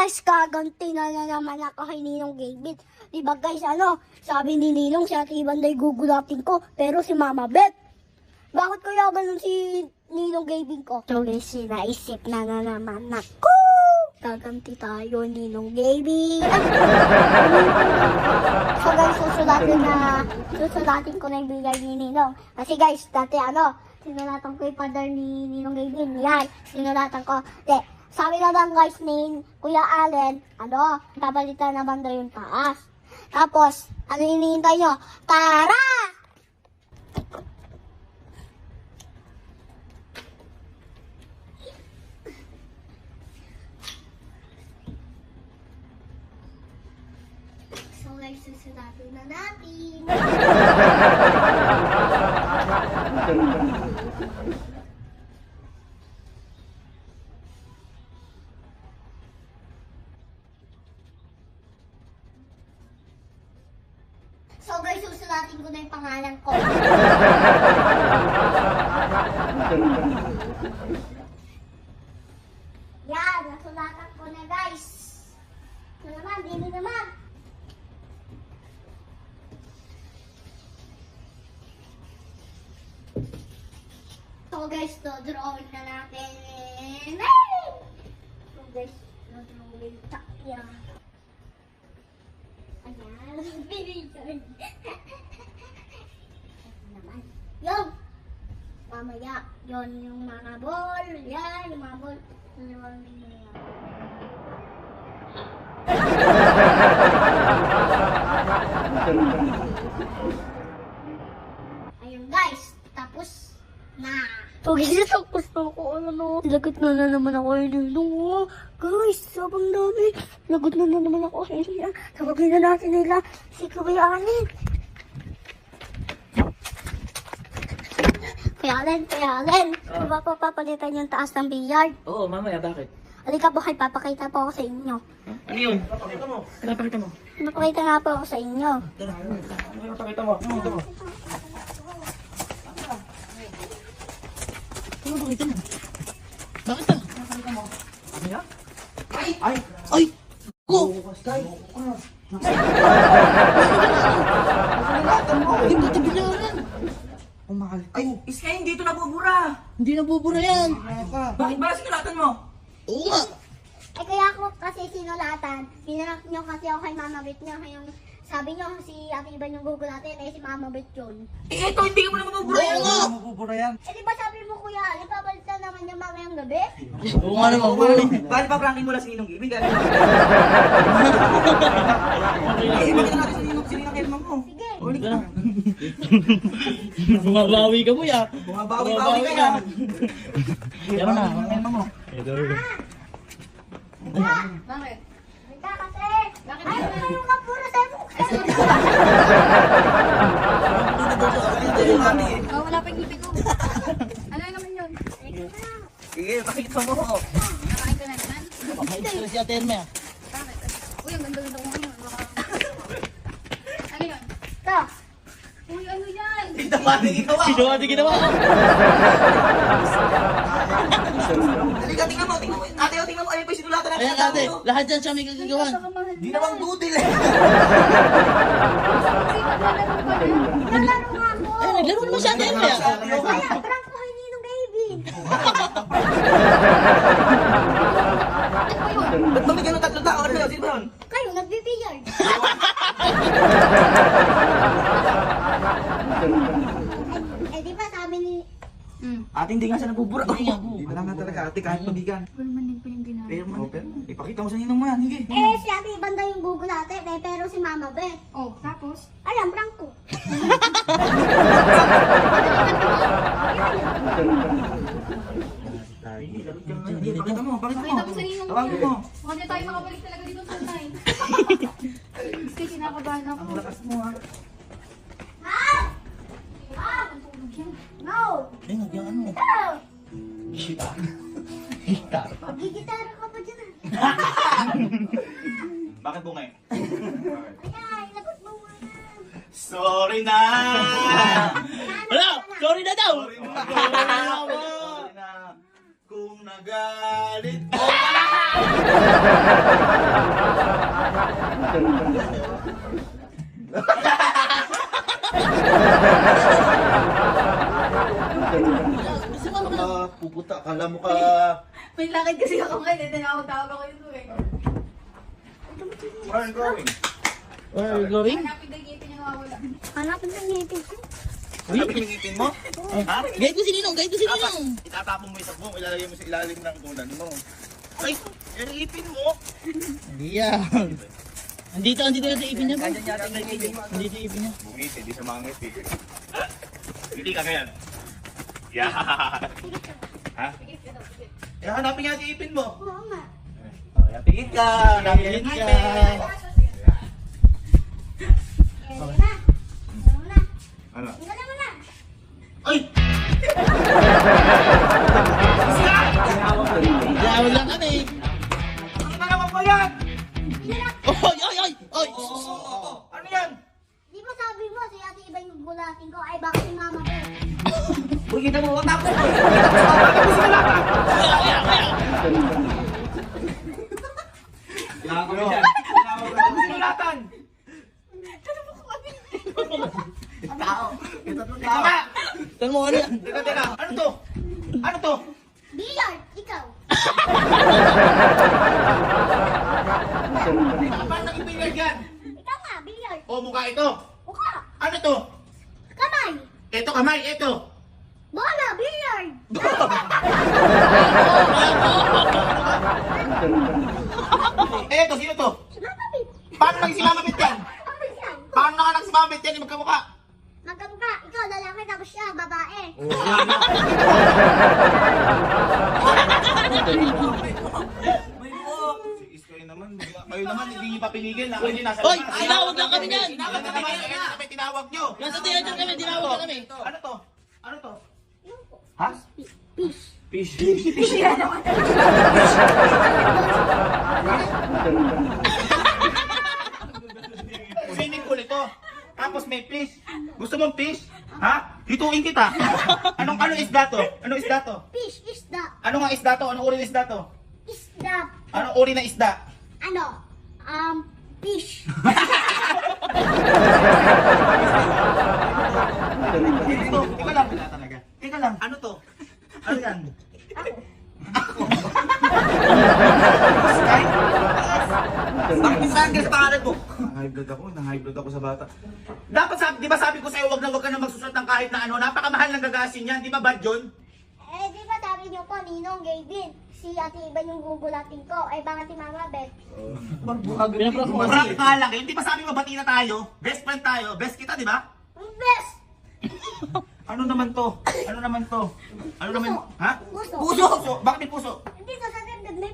guys, kaganti na naman ako kay Ninong Gavin. Diba guys, sabi ni Ninong si Ate Ibanday gugulatin ko, pero si Mama Beth. Bakit kaya ganun si Ninong Gavin ko? So guys, naisip na naman ako. Gaganti tayo, Ninong Gavin. So guys, susulatin ko na yung bigay ni Ninong. Kasi guys, dati sinulatan ko yung father ni Ninong Gavin. Yan, sinulatan ko. Sabi naman guys ni Kuya Allen, babalitan naman daw yung taas. Tapos, ano hinihintay nyo? Tara! So guys, susulatin na natin. So guys, susulatin ko na yung pangalan ko. Yan, nasulatan ko na guys. Ito naman, dito naman. So guys, drawing na natin. So guys, drawing tayo. Ayan, pinigyan. Naman. Yung! Mamaya, yun yung mga ball. Yan, yung mga ball. Ayun guys, tapos na. So guys, tapos na ako. Lagot na naman ako yun. Guys, sabang dami. Lagot na naman ako sa area. Sabagay na natin nila si Kuya Allen. Kuya Allen. Papapalitan yung taas ng billiard. Oo, mamaya, bakit? Halika po, papakita po ako sa inyo. Ano yun? Papakita mo. Papakita mo. Papakita nga po ako sa inyo. Ano yung papakita mo? Ano mo? Ano papakita mo? Bakit ka? Papakita mo. Ano yan? Ay! Ay! Go! Hindi ito bilaran. Mahal. Ay, iska hindi ito nabubura. Hindi nabubura yan. Bakit ba sinulatan mo? Oo nga. Eh kaya ako kasi sinulatan, pinanak nyo kasi ako kay Mama Beth nyo. Yung sabi nyo si Ate Iban yung gugulatin, si Mama Beth yun. Eh, ito hindi ka mo nabubura Oo yan. nga. Mabubura yan. Eh di ba sabi mo Kuya Allen, papalitan naman yung mamayang gabi? Oo nga naman. Bakit pa pranking mo lang si Ninong Gavin? Eh, bakit natin si Ninong Gavin mo? Sige. Ulit ka. Bumabawi ka mo ya. Bumabawi ka yan. Yan na. Ano mo? Bakit? Wait ka kasi. Ay, mayroon ka puro sa mukha. Wala pa yung ngipin ko. Ano naman yun? Sige, pakita mo. Nakain ko na naman. Pakita si Ate Erme. Bakit? Uy, ang ganda-ganda ko ngayon. Ano yun? Ito. Uy, ano yan? Ginawa di ginawa. Halika, tingnan mo. Ate, tingnan mo. Ano pa yung sinulatan natin? Ayan ate, lahat dyan siya may gagagawan. Napakamahal. Di naman budil eh. Naglalaro nga ako. Ayan, naglaro naman si Ate Erme. Kaya, prank ko kay Ninong Gavin. Ba't ba may ganun tatlong tao? Ano yun? Sino ba yun? Kayo, nagbibiyard. Di ba sabi ni... Ate, hindi nga siya nabubura. Hindi na lang nga talaga ate kahit magigan. Pero man din po yung ginagawa. Pero man, ipakita mo sa Ninong mo yan. Sige. Si Ate Ibanda yung gugulatin, pero si Mama Beth. Oh, tapos? Alam, prank ko. Pakita mo, pakita mo. Pakita mo sa ninong Tawagin mo. Huwag na tayo makabalik talaga dito sa tayo. Kasi kinakabahan ako. Ang lakas mo ha. No! Ay, nagyan ano. No! Gitar. Magigitara ka pa dyan Bakit bungay? Ay, lagot mo muna. Sorry na! Wala, sorry na daw. Sorry na! Kung nagalit ka! Puputa, akala mo ka... May lakad kasi ako ngayon, tinawag-tawag ako yun eh. Where are you going? Where are we going? Hanapin na yung ngipin niya nawawala. Hanapin ng ngipin ko. Hanapin yung ngipin mo? Ha? Guide ko si Ninong, guide ko si Ninong. Itatapon mo yung sabong, ilalagay mo sa ilalim ng kunan mo. Ay, yung ngipin mo! Hindi yan. Andito na sa ipin niya ba? Ganyan yata yung ngipin. Andito yung ipin niya. Bungit, hindi sa mga ngipin. Hindi ka ganyan. Yeah. Ha? Eh, hanapin nga si ipin mo. Oo nga. Pigit ka, hanapin yung Pigit ka. ngipin. Ready na. Ano na? Ano? Tingnan mo na. Ay! Yaw lang kami. Ano na naman ba yan? Oy, oy, oy, oy. Ano yan? Di ba sabi mo si ate iba yung gulatin ko ay baka si mama ko. Uy, kita mo, wag tapos mo. Sinulatan! Ang tao! Ito to tao! Tan mo ano yan? Teka! Ano to? Ano to? Billiard, ikaw. Paano naging billiard yan? Ikaw nga, billiard. O, mukha ito! Mukha. Ano to? Kamay. Ito kamay, ito! Bola, billiard. Ito, sino to? Si Mama Pit. Paano naging si Mama Pit yan? Ako yan. Paano nakanak si Mama Pit yan? Magkamukha! Magkamukha. Ikaw, lalaki tapos siya, babae. Sige, kayo naman. Kayo naman, hindi niyo pa pinigil. Kayo nasa Oy, labas. tinawag lang kami niyan. Tinawag na kami. Kaya na kami tinawag nyo. Nasa theater kami, tinawag na kami. Ano to? Ano to? Yung po. Ha? Fish. Fish. Swimming pool ito. Tapos may fish. Gusto mong fish? Ha? Hituin kita. Anong isda to? Anong isda to? Fish, isda. Ano nga isda to? Anong uri ng isda to? Isda. Anong uri ng isda? Ano? Fish. Teka lang. Teka lang. Ano to? Ano yan? Sky? Bakit sunglass pangalan mo? Nang-high blood ako sa bata. Dapat di ba sabi ko sa'yo, wag ka na magsusuot ng kahit na ano, napakamahal ng gagasin yan, di ba bad yun? Eh, di ba sabi niyo po, Ninong, gay din. Si ate iba yung gugulatin ko. Ay, bakit si Mama Bet? Pinaprank mo Prank kasi. nga lang, hindi ba sabi mo bati na tayo? Best friend tayo, best kita, di ba? Ang best! Ano naman to? Ano naman to? Ano naman? Ha? Puso. Puso! Bakit may puso? Hindi ko sa ganda na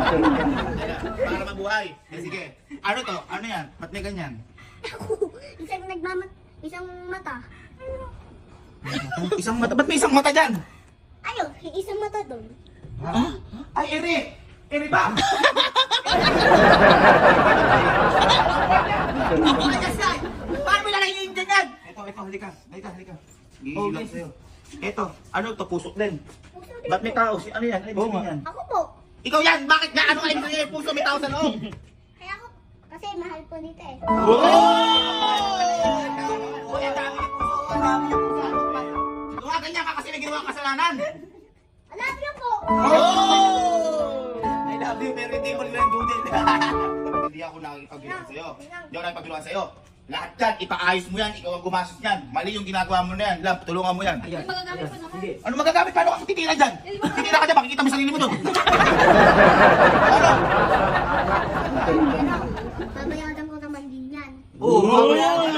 Para mabuhay. Eh, sige. Ano to? Ano yan? Ba't may ganyan? Isang mata. Isang mata. Ba't may isang mata dyan? Ayun, isang mata doon. Ay, ere! Ere ba? Paano mo lalagay yung dyan yan? Ito, halika. Gigil lang sa'yo. Ito, ano to? Pusok din. Puso din Ba't may po. tao? Ano yan? Ano ibig sabihin yan? Ako po. Ikaw yan! Bakit nga? Ano ka ibig sabihin? Puso may tao sa loob. Kaya ako, kasi mahal ko nito eh. Uy, ang dami ng puso. Ang dami ng puso. Kung ganyan ka kasi naginawa kang kasalanan. I love you po. I love you, pero hindi mo nilang dudin. Hindi ako nakikipagbiruan sa'yo. Hindi ako nakikipagbiruan sa'yo. Lahat yan, ipaayos mo yan, ikaw ang gumastos yan. Mali yung ginagawa mo na yan. Love, tulungan mo yan. Hindi magagamit pa naman. Ano magagamit? Paano ka titira dyan? Titira ka dyan, makikita mo sarili mo doon. Ano? Babayaran ko naman din yan. Oo,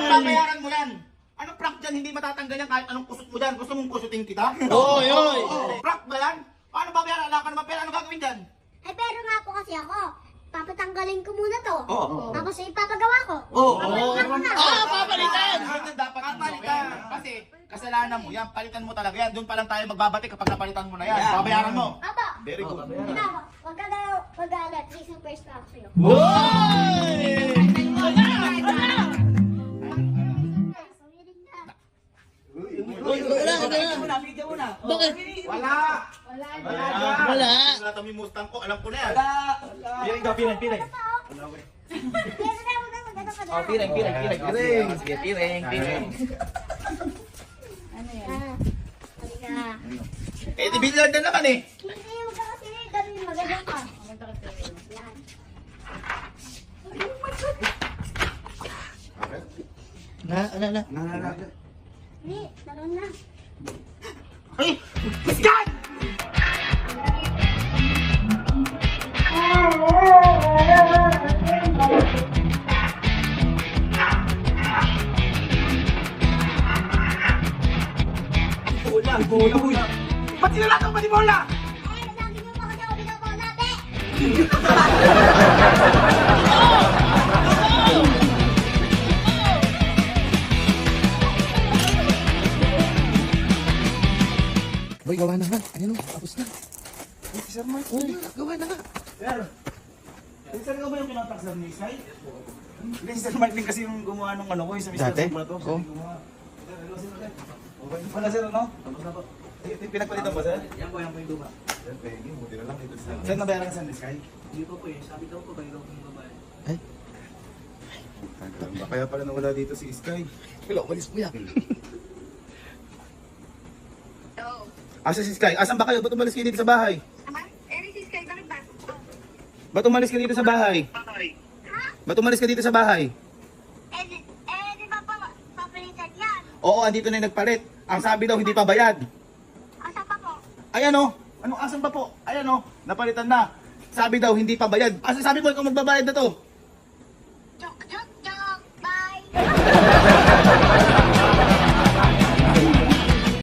babayaran mo yan. Anong prank dyan? Hindi matatanggal yan kahit anong kusot mo dyan. Gusto mong kusutin kita? Oy, oy. Prank ba yan? Paano babayaran? Wala ka naman pera. Ano gagawin dyan? Ay, pero nga po kasi ako, papatanggalin ko muna to. Oo. Tapos ipapagawa ko. Oo. Papalitan ko na. Papalitan! Ganyan dapat ang gawin. Kasi kasalanan mo yan. Palitan mo talaga yan. Doon pa lang tayo magbabati kapag napalitan mo na yan. Babayaran mo. Aba, Very good. hindi ako. Huwag ka daw mag-alat. Isang first na ako sa'yo. Oy! Video muna. Bakit? Wala! Wala. Wala kami Mustang ko, alam ko na yan. Piring ka, piring. Kaya na mo na maganda ka na. Oh, piring. Sige, piring. Ano yan? Halika. Eh, di billiard na naman eh. Hindi, huwag ka kasi dami maganda ka. Yan. Na. Hindi, naroon na. Ay! Iskan! Bola. Ba't sinalatan pa ni Bola? Eh, lagi mo pa kasi ako binabola, te. Boy, gawa na nga. Ayun o, tapos na. Sir Mark, Gawa na nga. Sir, ikaw ba yung pinatak sa Nisay? Hindi, si Sir Mark din kasi yung gumawa ng ano ko, yung sa Mr. Dati? Super to. Oo. Okay pala sir, ano? Tapos na po. Pinagpalitan ba sir? Yan po yung luma. Sir, pegi, buti na lang dito sa... Sir, nabayaran ka sa Nisay? Hindi po eh. Sabi daw po kayo ng babae. Kaya pala nawala dito si Sky. Wala, umalis mo yan. Asa si Sky? Asan ba kayo? Ba't umalis kayo dito sa bahay? Si Sky, bakit ba? Ba't umalis ka dito sa bahay? Ba't umalis ka dito sa bahay? Di ba pa papalitan yan? Oo, andito na yung nagpalit. Ang sabi daw, hindi pa bayad. Asa pa po? Ayan o. Ano, asan pa po? Ayan o. Napalitan na. Sabi daw, hindi pa bayad. Asa sabi mo, ikaw magbabayad na to?